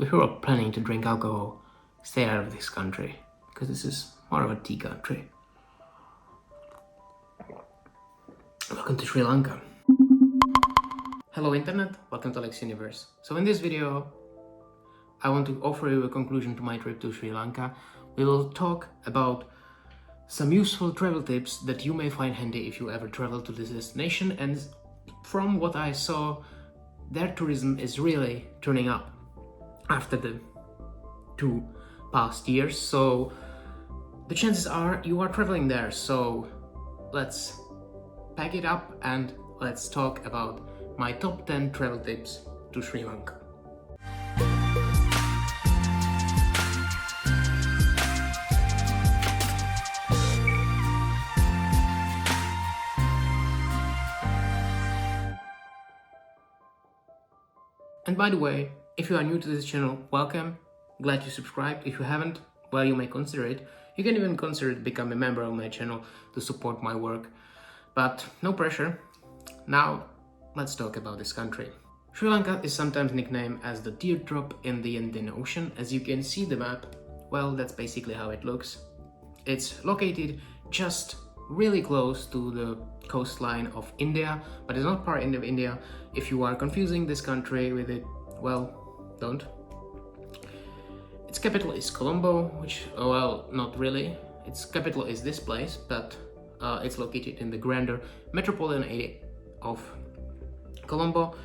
If you're planning to drink alcohol, stay out of this country, because this is more of a tea country. Welcome to Sri Lanka. Hello Internet, welcome to Alex Universe. So in this video, I want to offer you a conclusion to my trip to Sri Lanka. We will talk about some useful travel tips that you may find handy if you ever travel to this destination, and from what I saw, their tourism is really turning up after the 2 past years. So the chances are you are traveling there. So let's pack it up and let's talk about my top 10 travel tips to Sri Lanka. And by the way, if you are new to this channel, welcome. Glad you subscribed. If you haven't, well, you may consider it. You can even consider to become a member of my channel to support my work. But no pressure. Now, let's talk about this country. Sri Lanka is sometimes nicknamed as the teardrop in the Indian Ocean. As you can see the map, well, that's basically how it looks. It's located just really close to the coastline of India, but it's not part of India. If you are confusing this country with it, well, don't. Its capital is Colombo, which, well, not really. Its capital is this place, but it's located in the grander metropolitan area of Colombo.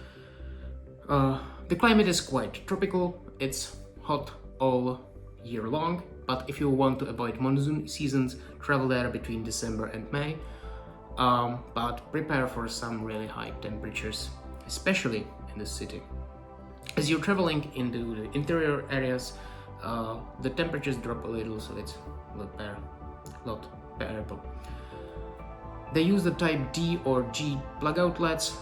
The climate is quite tropical. It's hot all year long, but if you want to avoid monsoon seasons, travel there between December and May. But prepare for some really high temperatures, especially in the city. As you're traveling into the interior areas, the temperatures drop a little, so it's a lot bearable. They use the type D or G plug outlets.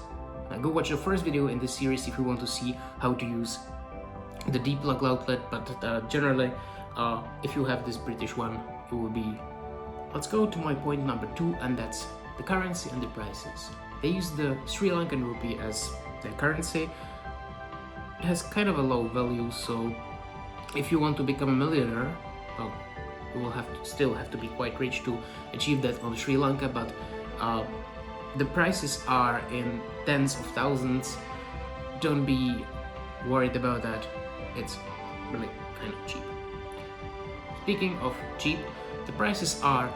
Go watch the first video in this series if you want to see how to use the D plug outlet, but generally, if you have this British one, it will be... Let's go to my point number 2, and that's the currency and the prices. They use the Sri Lankan rupee as their currency. It has kind of a low value, so if you want to become a millionaire, well, you will still have to be quite rich to achieve that on Sri Lanka, but the prices are in tens of thousands. Don't be worried about that. It's really kind of cheap. Speaking of cheap, the prices are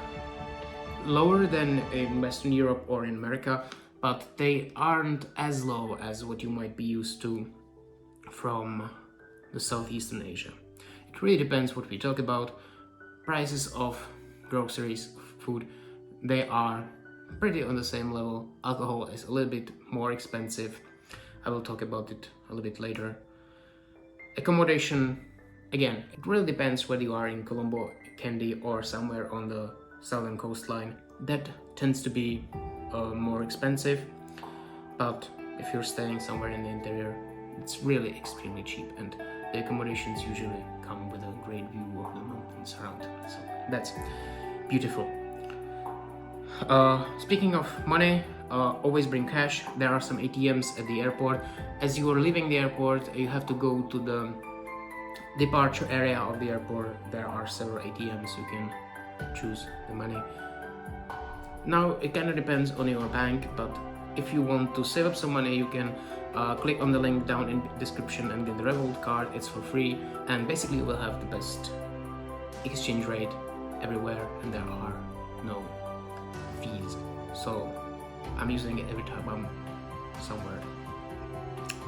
lower than in Western Europe or in America, but they aren't as low as what you might be used to from the Southeastern Asia. It really depends what we talk about. Prices of groceries, food, they are pretty on the same level. Alcohol is a little bit more expensive. I will talk about it a little bit later. Accommodation, again, it really depends whether you are in Colombo, Kandy, or somewhere on the southern coastline. That tends to be more expensive, but if you're staying somewhere in the interior, it's really extremely cheap, and the accommodations usually come with a great view of the mountains around. So that's beautiful. Speaking of money, always bring cash. There are some ATMs at the airport. As you are leaving the airport, you have to go to the departure area of the airport. There are several ATMs, you can choose the money. Now it kind of depends on your bank, but if you want to save up some money, you can click on the link down in the description and get the Revolut card. It's for free, and basically you will have the best exchange rate everywhere, and there are no fees. So I'm using it every time I'm somewhere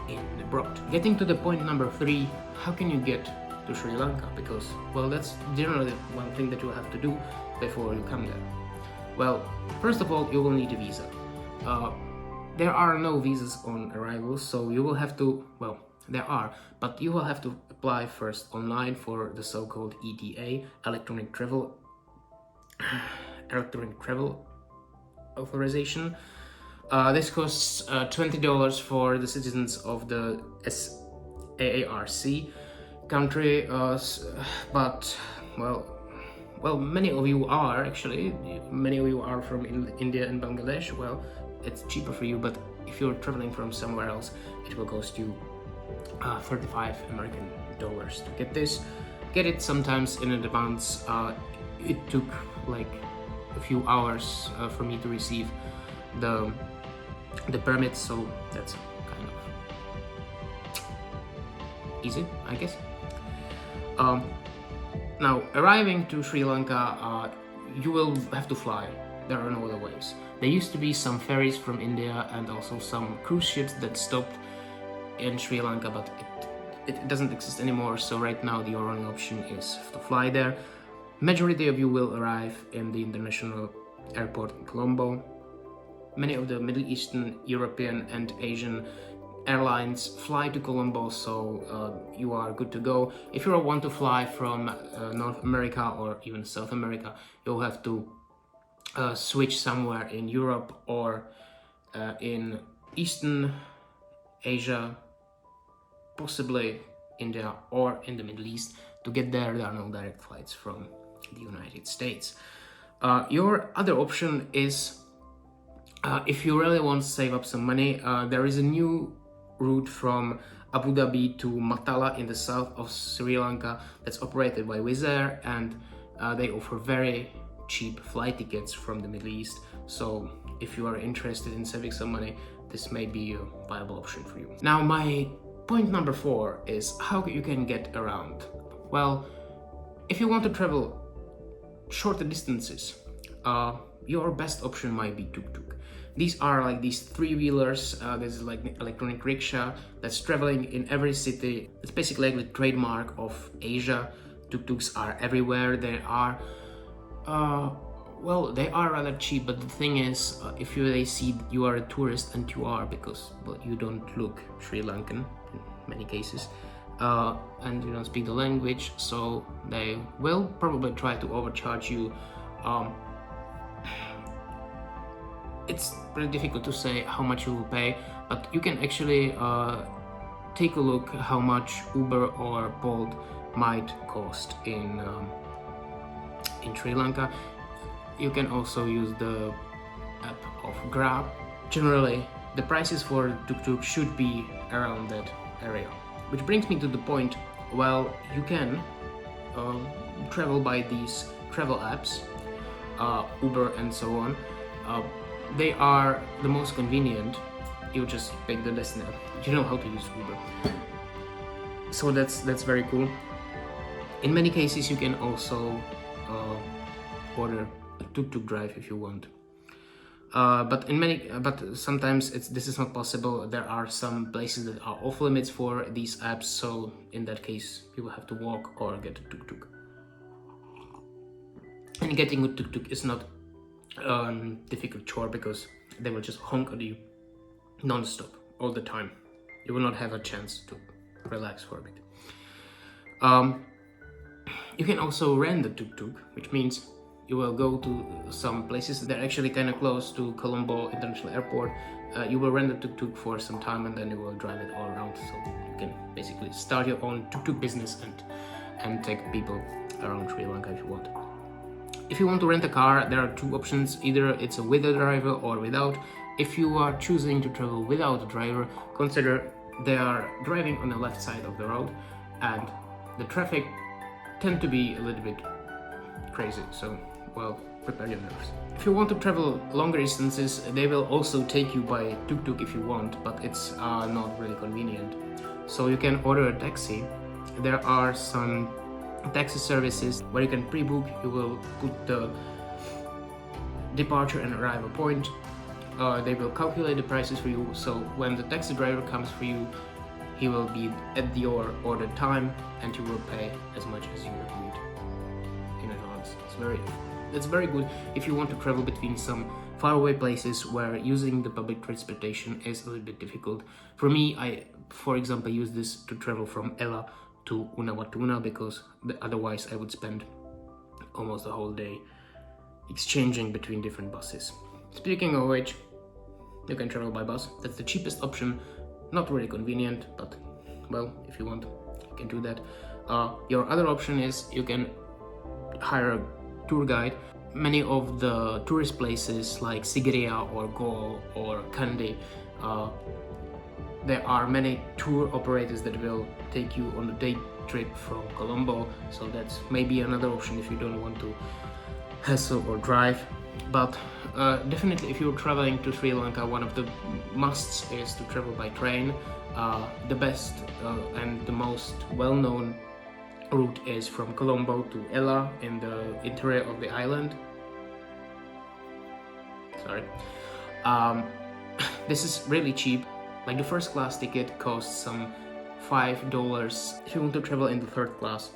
in abroad. Getting to the point number 3, how can you get to Sri Lanka? Because, well, that's generally one thing that you have to do before you come there. Well, first of all, you will need a visa. There are no visas on arrival, so you will have to, well, there are, but you will have to apply first online for the so-called ETA, Electronic Travel Authorization. This costs $20 for the citizens of the SAARC country, but, well, many of you are from India and Bangladesh. Well, it's cheaper for you, but if you're traveling from somewhere else, it will cost you $35 American. $50 to get this. Get it sometimes in advance. It took like a few hours for me to receive the permit, so that's kind of easy, I guess. Now, arriving to Sri Lanka, you will have to fly. There are no other ways. There used to be some ferries from India and also some cruise ships that stopped in Sri Lanka, but it doesn't exist anymore, so right now the only option is to fly there. Majority of you will arrive in the international airport in Colombo. Many of the Middle Eastern, European and Asian airlines fly to Colombo, so you are good to go. If you want to fly from North America or even South America, you'll have to switch somewhere in Europe or in Eastern Asia, possibly India or in the Middle East. To get there, there are no direct flights from the United States. Your other option is, if you really want to save up some money, there is a new route from Abu Dhabi to Matala in the south of Sri Lanka that's operated by Wizz Air, and they offer very cheap flight tickets from the Middle East. So if you are interested in saving some money, this may be a viable option for you. Now, my point number 4 is how you can get around. Well, if you want to travel shorter distances, your best option might be tuk-tuk. These are like these 3-wheelers. There's like electronic rickshaw that's traveling in every city. It's basically like the trademark of Asia. Tuk-tuks are everywhere. They are well, they are rather cheap, but the thing is, if they see you are a tourist, and you are, because you don't look Sri Lankan in many cases, and you don't speak the language, so they will probably try to overcharge you. It's pretty difficult to say how much you will pay, but you can actually take a look how much Uber or Bolt might cost in Sri Lanka. You can also use the app of Grab. Generally, the prices for tuk-tuk should be around that area. Which brings me to the point, well, you can travel by these travel apps, Uber and so on. They are the most convenient. You just pick the destination. You know how to use Uber. So that's very cool. In many cases, you can also order a tuk-tuk drive if you want. But sometimes this is not possible. There are some places that are off limits for these apps, so in that case you will have to walk or get a tuk-tuk. And getting a tuk-tuk is not a difficult chore, because they will just honk at you non-stop all the time. You will not have a chance to relax for a bit. You can also rent a tuk-tuk, which means you will go to some places that are actually kind of close to Colombo International Airport. You will rent a tuk-tuk for some time, and then you will drive it all around. So you can basically start your own tuk-tuk business and take people around Sri Lanka if you want. If you want to rent a car, there are 2 options. Either it's with a driver or without. If you are choosing to travel without a driver, consider they are driving on the left side of the road, and the traffic tend to be a little bit crazy, so well, prepare your nerves. If you want to travel longer distances, they will also take you by tuk-tuk if you want, but it's not really convenient. So you can order a taxi. There are some taxi services where you can pre-book. You will put the departure and arrival point. They will calculate the prices for you, so when the taxi driver comes for you, he will be at your ordered time, and you will pay as much as you agreed in advance. It's very good if you want to travel between some faraway places where using the public transportation is a little bit difficult. For me, I, for example, use this to travel from Ella to Unawatuna, because otherwise I would spend almost the whole day exchanging between different buses. Speaking of which, you can travel by bus. That's the cheapest option. Not really convenient, but well, if you want, you can do that. Your other option is you can hire a tour guide. Many of the tourist places like Sigiriya or Goa or Kandy, there are many tour operators that will take you on a trip from Colombo, so that's maybe another option if you don't want to hassle or drive. But definitely if you're traveling to Sri Lanka, one of the musts is to travel by train. The best and the most well-known route is from Colombo to Ella in the interior of the island. Sorry. This is really cheap. Like the first class ticket costs some $5. If you want to travel in the third class,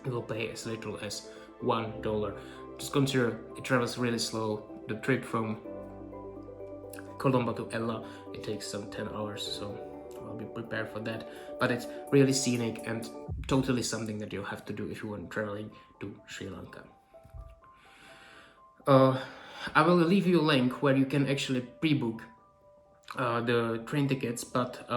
you will pay as little as $1. Just consider it travels really slow. The trip from Colombo to Ella, it takes some 10 hours, so I'll be prepared for that. But it's really scenic and totally something that you have to do if you want traveling to Sri Lanka. I will leave you a link where you can actually pre-book the train tickets, but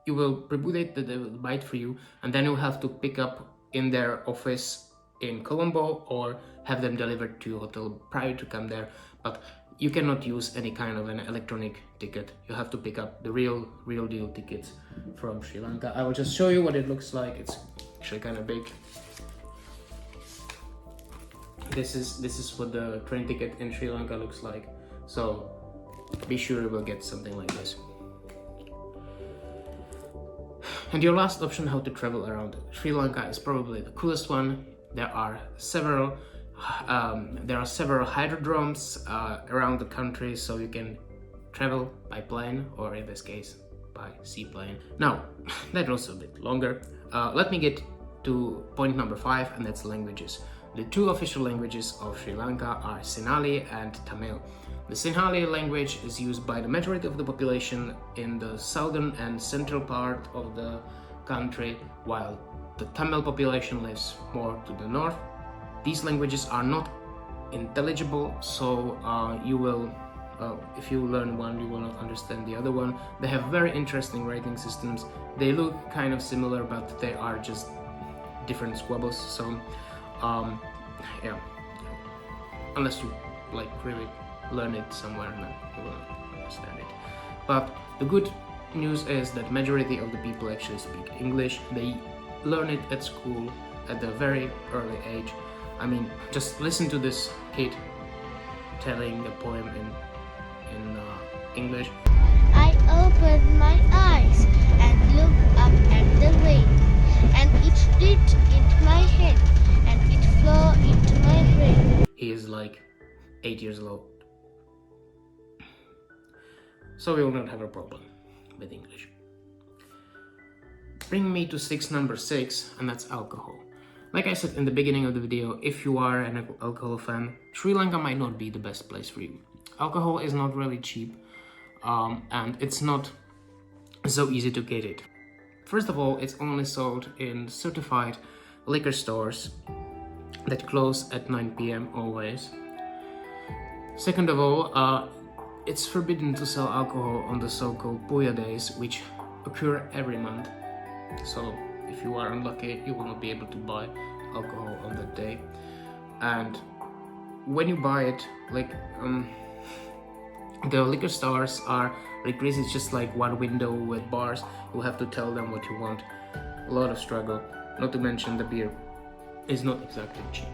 you will pre-book it, they will buy it for you, and then you'll have to pick up in their office in Colombo or have them delivered to your hotel prior to come there. But you cannot use any kind of an electronic ticket. You have to pick up the real deal tickets from Sri Lanka. I will just show you what it looks like. It's actually kind of big. This is what the train ticket in Sri Lanka looks like. So be sure you will get something like this. And your last option how to travel around Sri Lanka is probably the coolest one. There are several hydrodromes around the country, so you can travel by plane, or in this case by seaplane. Now that was a bit longer. Let me get to point number 5, and that's languages. The 2 official languages of Sri Lanka are Sinhala and Tamil. The Sinhala language is used by the majority of the population in the southern and central part of the country, while the Tamil population lives more to the north. These languages are not intelligible, so you will, if you learn one, you will not understand the other one. They have very interesting writing systems. They look kind of similar, but they are just different squabbles. So, yeah, unless you like really learn it somewhere, then you will understand it. But the good news is that majority of the people actually speak English. They learn it at school at a very early age. I mean, just listen to this kid telling the poem in English. I opened my eyes and looked up at the rain, and it slid into my head, and it flew into my brain. He is like 8 years old. So we will not have a problem with English. Bring me to number 6, and that's alcohol. Like I said in the beginning of the video, if you are an alcohol fan, Sri Lanka might not be the best place for you. Alcohol is not really cheap, and it's not so easy to get it. First of all, it's only sold in certified liquor stores that close at 9 p.m. always. Second of all, it's forbidden to sell alcohol on the so-called Puja days, which occur every month. So if you are unlucky, you will not be able to buy alcohol on that day. And when you buy it, like the liquor stores are like crazy. It's just like one window with bars. You have to tell them what you want. A lot of struggle. Not to mention the beer is not exactly cheap.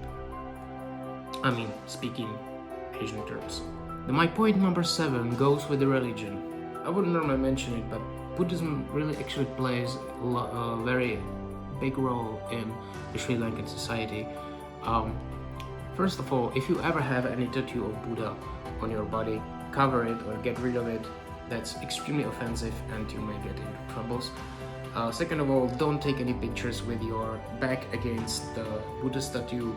I mean, speaking Asian terms. My point number 7 goes with the religion. I wouldn't normally mention it, but Buddhism really actually plays a very big role in the Sri Lankan society. First of all, if you ever have any tattoo of Buddha on your body, cover it or get rid of it. That's extremely offensive and you may get into troubles. Second of all, don't take any pictures with your back against the Buddha statue.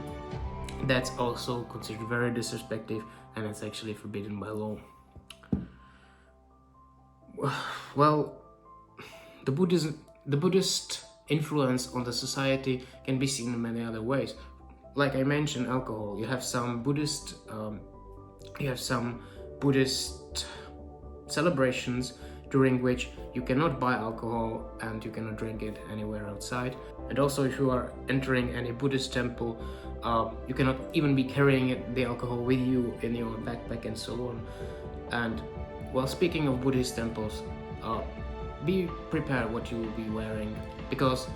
That's also considered very disrespectful, and it's actually forbidden by law. Well, the Buddhist influence on the society can be seen in many other ways. Like I mentioned, alcohol. You have some Buddhist celebrations during which you cannot buy alcohol and you cannot drink it anywhere outside. And also, if you are entering any Buddhist temple, you cannot even be carrying the alcohol with you in your backpack and so on. And well, speaking of Buddhist temples, be prepared what you will be wearing, because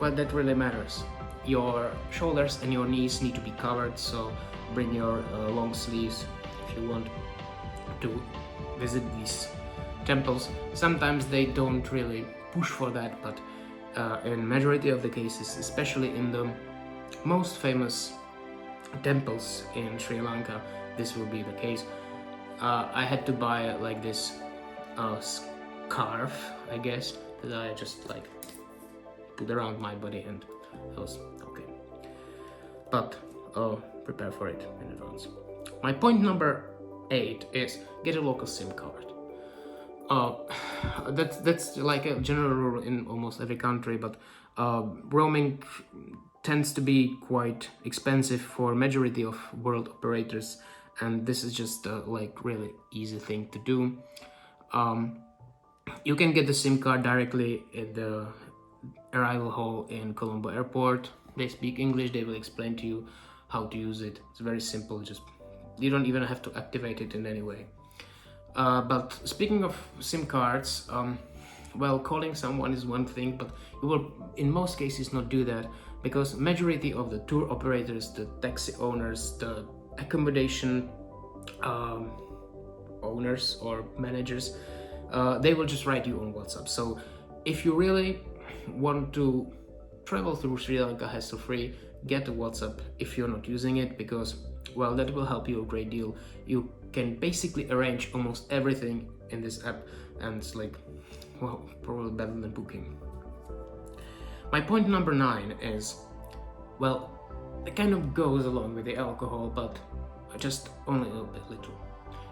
well, that really matters. Your shoulders and your knees need to be covered, so bring your long sleeves if you want to visit these temples. Sometimes they don't really push for that, but in majority of the cases, especially in the most famous temples in Sri Lanka, this will be the case. I had to buy like this scarf, I guess, that I just like put around my body, and it was okay. But prepare for it in advance. My point number 8 is get a local SIM card. That's like a general rule in almost every country, but roaming tends to be quite expensive for majority of world operators, and this is just like really easy thing to do. You can get the SIM card directly at the arrival hall in Colombo Airport. They speak English, they will explain to you how to use it. It's very simple, just you don't even have to activate it in any way. But speaking of SIM cards, well, calling someone is one thing, but you will in most cases not do that, because majority of the tour operators, the taxi owners, the accommodation owners or managers, they will just write you on WhatsApp. So if you really want to travel through Sri Lanka hassle-free, get a WhatsApp if you're not using it, because, well, that will help you a great deal. You can basically arrange almost everything in this app, and it's like, well, probably better than Booking. My point number 9 is, well, it kind of goes along with the alcohol, but just only a little bit.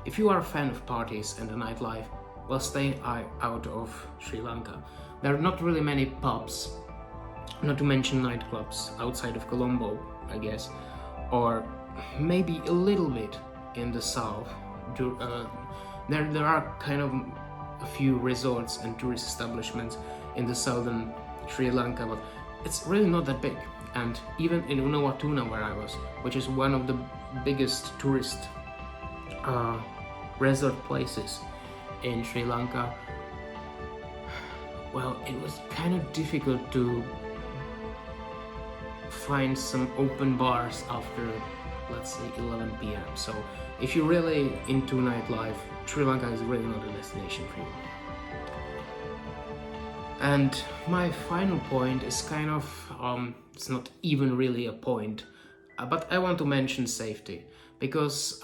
If you are a fan of parties and the nightlife, well, stay out of Sri Lanka. There are not really many pubs, not to mention nightclubs, outside of Colombo, I guess, or maybe a little bit in the south. There are kind of a few resorts and tourist establishments in the southern Sri Lanka, but it's really not that big. And even in Unawatuna, where I was, which is one of the biggest tourist resort places in Sri Lanka, well, it was kind of difficult to find some open bars after, let's say, 11 p.m. So if you're really into nightlife, Sri Lanka is really not a destination for you. And my final point is kind of, it's not even really a point, but I want to mention safety, because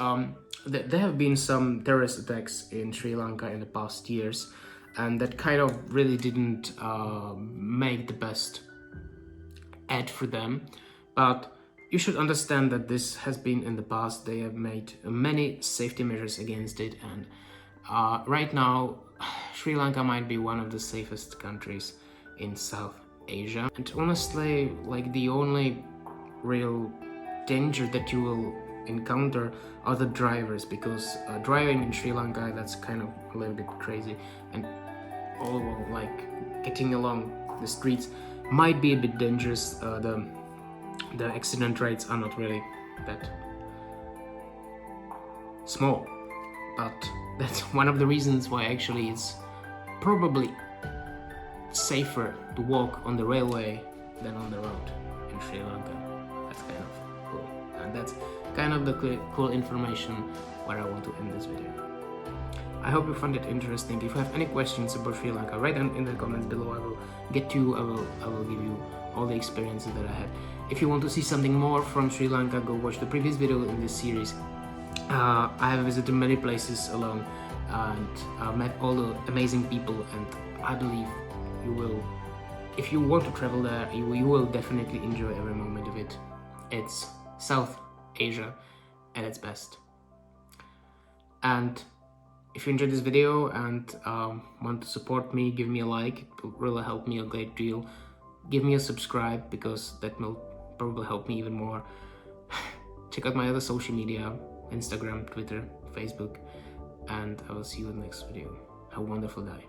there have been some terrorist attacks in Sri Lanka in the past years, and that kind of really didn't make the best ad for them. But you should understand that this has been in the past. They have made many safety measures against it, and right now Sri Lanka might be one of the safest countries in South Asia. And honestly, like, the only real danger that you will encounter are the drivers, because driving in Sri Lanka, that's kind of a little bit crazy, and all along, like, getting along the streets might be a bit dangerous. The accident rates are not really that small, but that's one of the reasons why actually it's probably safer to walk on the railway than on the road in Sri Lanka. That's kind of cool, and that's kind of the cool information where I want to end this video. I hope you found it interesting. If you have any questions about Sri Lanka, write them in the comments below. I will get to you. I will give you all the experiences that I had. If you want to see something more from Sri Lanka, go watch the previous video in this series. I have visited many places alone, and met all the amazing people, and I believe you will, if you want to travel there, you will definitely enjoy every moment of it. It's South Asia at its best. And if you enjoyed this video and want to support me, give me a like. It will really help me a great deal. Give me a subscribe, because that will probably help me even more. Check out my other social media, Instagram, Twitter, Facebook, and I will see you in the next video. Have a wonderful day.